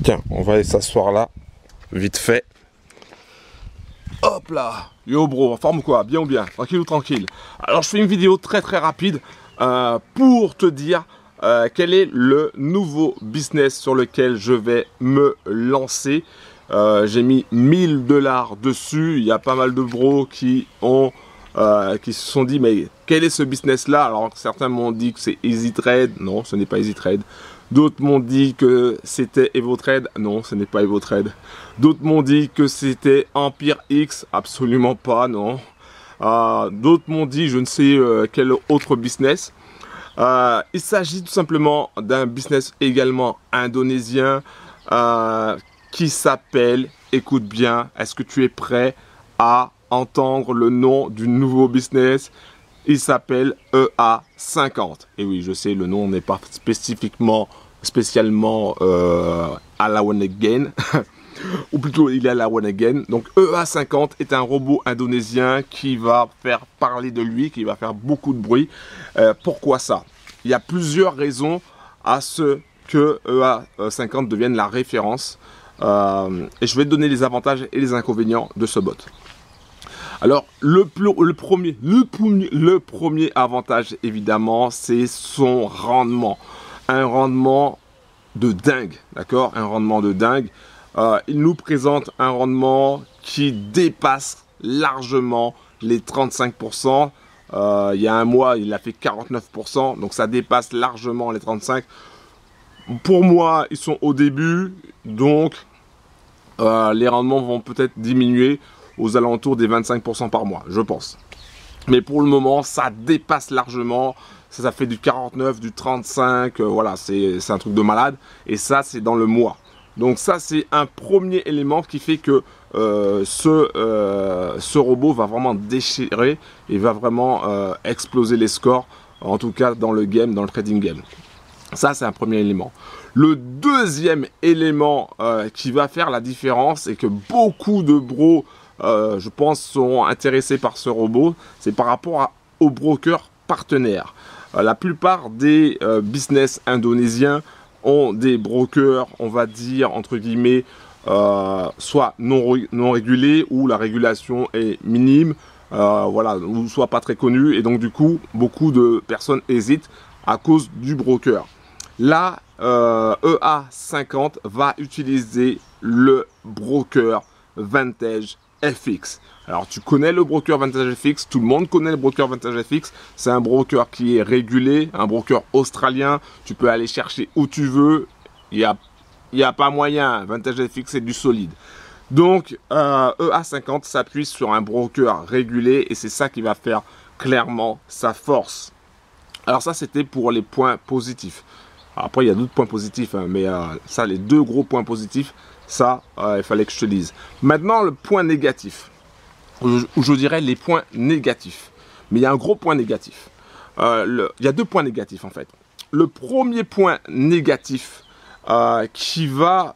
Tiens, on va aller s'asseoir là, vite fait. Hop là. Yo bro, en forme ou quoi? Bien ou bien? Tranquille ou tranquille? Alors je fais une vidéo très rapide pour te dire quel est le nouveau business sur lequel je vais me lancer. J'ai mis 1000 $ dessus. Il y a pas mal de bros qui se sont dit mais quel est ce business là? Alors certains m'ont dit que c'est EasyTrade. Non, ce n'est pas EasyTrade. D'autres m'ont dit que c'était EvoTrade. Non, ce n'est pas EvoTrade. D'autres m'ont dit que c'était Empire X. Absolument pas, non. D'autres m'ont dit je ne sais quel autre business. Il s'agit tout simplement d'un business également indonésien qui s'appelle, écoute bien, est-ce que tu es prêt à entendre le nom du nouveau business? Il s'appelle EA50. Et oui, je sais, le nom n'est pas spécialement à la one again. Ou plutôt, il est à la one again. Donc, EA50 est un robot indonésien qui va faire parler de lui, qui va faire beaucoup de bruit. Pourquoi ça? Il y a plusieurs raisons à ce que EA50 devienne la référence. Et je vais te donner les avantages et les inconvénients de ce bot. Alors, le premier avantage, évidemment, c'est son rendement. Un rendement de dingue, d'accord? Un rendement de dingue. Il nous présente un rendement qui dépasse largement les 35%. Il y a un mois, il a fait 49%. Donc, ça dépasse largement les 35%. Pour moi, ils sont au début. Donc, les rendements vont peut-être diminuer aux alentours des 25% par mois, je pense. Mais pour le moment, ça dépasse largement. Ça fait du 49, du 35, voilà, c'est un truc de malade. Et ça, c'est dans le mois. Donc ça, c'est un premier élément qui fait que ce robot va vraiment déchirer et va vraiment exploser les scores, en tout cas dans le game, dans le trading game. Ça, c'est un premier élément. Le deuxième élément qui va faire la différence et que beaucoup de bros, je pense, sont intéressés par ce robot, c'est par rapport aux brokers partenaires. La plupart des business indonésiens ont des brokers, on va dire, entre guillemets, soit non régulés ou la régulation est minime, voilà, ou soit pas très connus. Et donc, du coup, beaucoup de personnes hésitent à cause du broker. Là, EA50 va utiliser le broker Vantage FX. Alors, tu connais le broker Vantage FX, tout le monde connaît le broker Vantage FX. C'est un broker qui est régulé, un broker australien. Tu peux aller chercher où tu veux. Il y a pas moyen. Vantage FX, c'est du solide. Donc, EA50 s'appuie sur un broker régulé et c'est ça qui va faire clairement sa force. Alors ça, c'était pour les points positifs. Après, il y a d'autres points positifs, hein, mais ça, les deux gros points positifs, ça, il fallait que je te dise. Maintenant, le point négatif, ou je dirais les points négatifs. Mais il y a un gros point négatif. Il y a deux points négatifs, en fait. Le premier point négatif qui va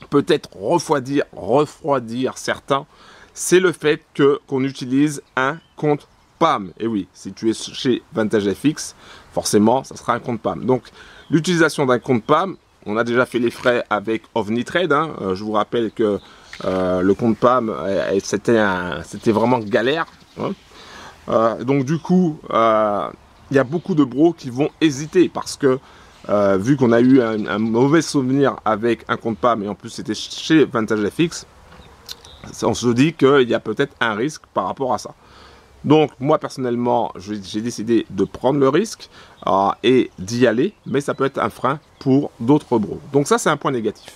peut-être refroidir certains, c'est le fait qu'on utilise un compte PAM. Et oui, si tu es chez Vantage FX, forcément, ça sera un compte PAM. Donc, l'utilisation d'un compte PAM, on a déjà fait les frais avec OVNITRADE. Hein. Je vous rappelle que le compte PAM, c'était vraiment galère. Hein. Donc, du coup, il y a beaucoup de bros qui vont hésiter parce que vu qu'on a eu un mauvais souvenir avec un compte PAM et en plus, c'était chez Vantage FX, on se dit qu'il y a peut-être un risque par rapport à ça. Donc, moi, personnellement, j'ai décidé de prendre le risque et d'y aller, mais ça peut être un frein pour d'autres bros. Donc, ça, c'est un point négatif.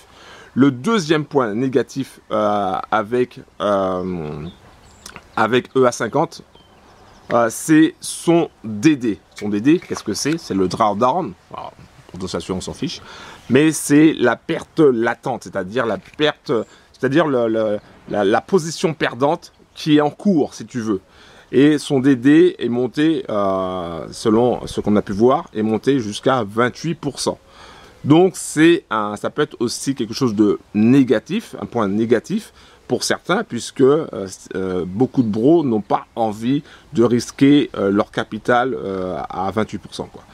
Le deuxième point négatif avec EA50, c'est son DD. Son DD, qu'est-ce que c'est? C'est le drawdown. Alors, pour l'association, on s'en fiche. Mais c'est la perte latente, c'est-à-dire la perte, c'est-à-dire la position perdante qui est en cours, si tu veux. Et son DD est monté, selon ce qu'on a pu voir, est monté jusqu'à 28%. Donc, ça peut être aussi quelque chose de négatif, un point négatif pour certains, puisque beaucoup de bros n'ont pas envie de risquer leur capital à 28%, quoi.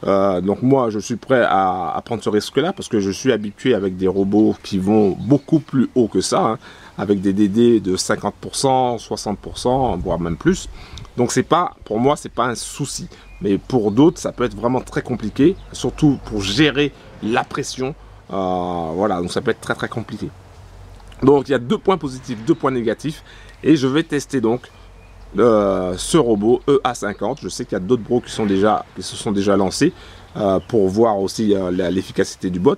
Donc moi, je suis prêt à prendre ce risque-là parce que je suis habitué avec des robots qui vont beaucoup plus haut que ça, hein, avec des DD de 50%, 60%, voire même plus. Donc c'est pas, pour moi, c'est pas un souci. Mais pour d'autres, ça peut être vraiment très compliqué, surtout pour gérer la pression. Voilà, donc ça peut être très très compliqué. Donc il y a 2 points positifs, 2 points négatifs, et je vais tester donc ce robot EA50. Je sais qu'il y a d'autres bros qui se sont déjà lancés pour voir aussi l'efficacité du bot.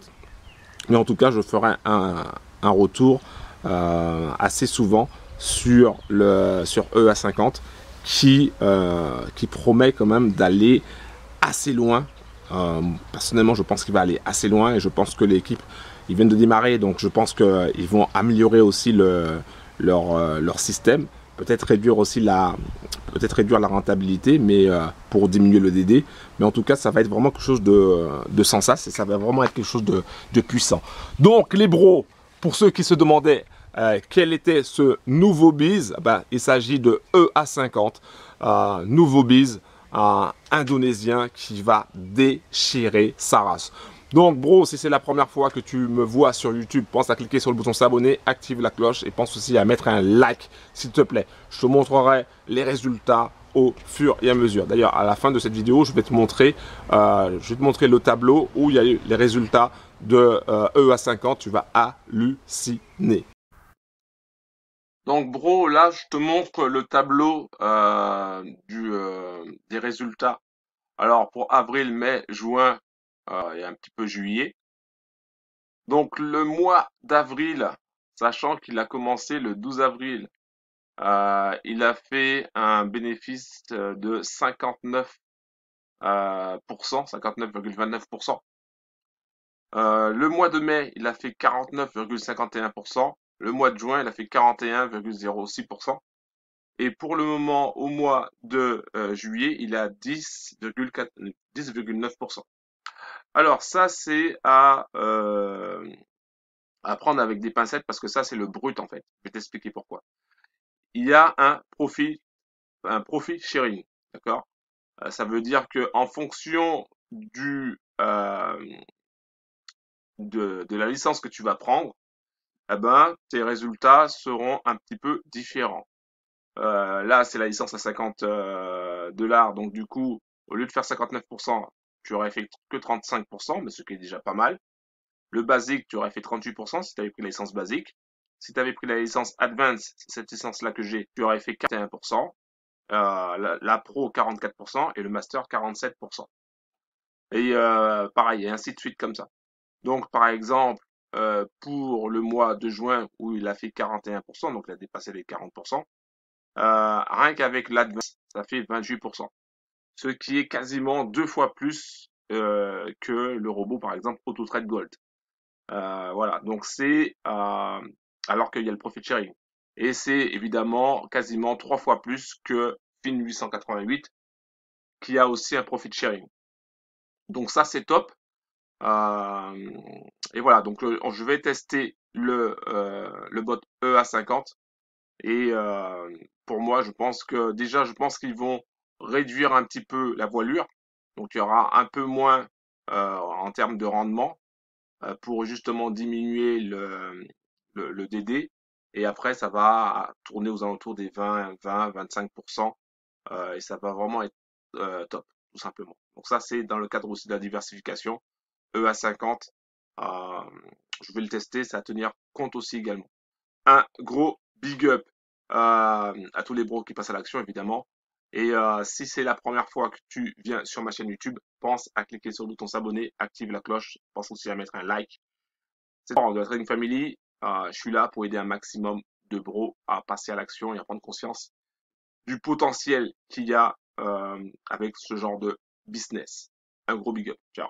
Mais en tout cas, je ferai un retour assez souvent sur EA50 qui promet quand même d'aller assez loin. Personnellement, je pense qu'il va aller assez loin et je pense que l'équipe, ils viennent de démarrer, donc je pense qu'ils vont améliorer aussi leur système. Peut-être réduire aussi la rentabilité, mais pour diminuer le DD. Mais en tout cas, ça va être vraiment quelque chose de sans sas et ça va vraiment être quelque chose de puissant. Donc les bros, pour ceux qui se demandaient quel était ce nouveau biz, ben, il s'agit de EA50, nouveau biz indonésien qui va déchirer sa race. Donc bro, si c'est la première fois que tu me vois sur YouTube, pense à cliquer sur le bouton s'abonner, active la cloche et pense aussi à mettre un like s'il te plaît. Je te montrerai les résultats au fur et à mesure. D'ailleurs, à la fin de cette vidéo, je vais te montrer le tableau où il y a eu les résultats de EA50. Tu vas halluciner. Donc bro, là je te montre le tableau des résultats. Alors pour avril, mai, juin et un petit peu juillet. Donc le mois d'avril, sachant qu'il a commencé le 12 avril, il a fait un bénéfice de 59%, 59,29%. Le mois de mai, il a fait 49,51%. Le mois de juin, il a fait 41,06%. Et pour le moment, au mois de juillet, il a 10,9%. Alors ça, c'est à prendre avec des pincettes parce que ça, c'est le brut en fait. Je vais t'expliquer pourquoi. Il y a un profit sharing, d'accord? Ça veut dire que en fonction de la licence que tu vas prendre, eh ben, tes résultats seront un petit peu différents. Là, c'est la licence à 50 $, donc du coup, au lieu de faire 59%, tu aurais fait que 35%, mais ce qui est déjà pas mal. Le basique, tu aurais fait 38% si tu avais pris la licence basique. Si tu avais pris la licence Advance, cette licence-là que j'ai, tu aurais fait 41%. La Pro, 44% et le Master, 47%. Et pareil, et ainsi de suite comme ça. Donc, par exemple, pour le mois de juin où il a fait 41%, donc il a dépassé les 40%, rien qu'avec l'Advance, ça fait 28%. Ce qui est quasiment 2 fois plus que le robot, par exemple, AutoTrade Gold. Voilà, donc c'est alors qu'il y a le profit sharing. Et c'est évidemment quasiment 3 fois plus que Fin 888 qui a aussi un profit sharing. Donc ça c'est top. Et voilà, donc je vais tester le bot EA50 et pour moi je pense qu'ils vont réduire un petit peu la voilure. Donc il y aura un peu moins en termes de rendement pour justement diminuer le DD. Et après, ça va tourner aux alentours des 20-25%. Et ça va vraiment être top, tout simplement. Donc ça, c'est dans le cadre aussi de la diversification. EA50, euh, je vais le tester, ça va tenir compte aussi également. Un gros big up à tous les bros qui passent à l'action, évidemment. Et si c'est la première fois que tu viens sur ma chaîne YouTube, pense à cliquer sur le bouton s'abonner, active la cloche, pense aussi à mettre un like. C'est de la Trading Family. Je suis là pour aider un maximum de bros à passer à l'action et à prendre conscience du potentiel qu'il y a avec ce genre de business. Un gros big up. Ciao.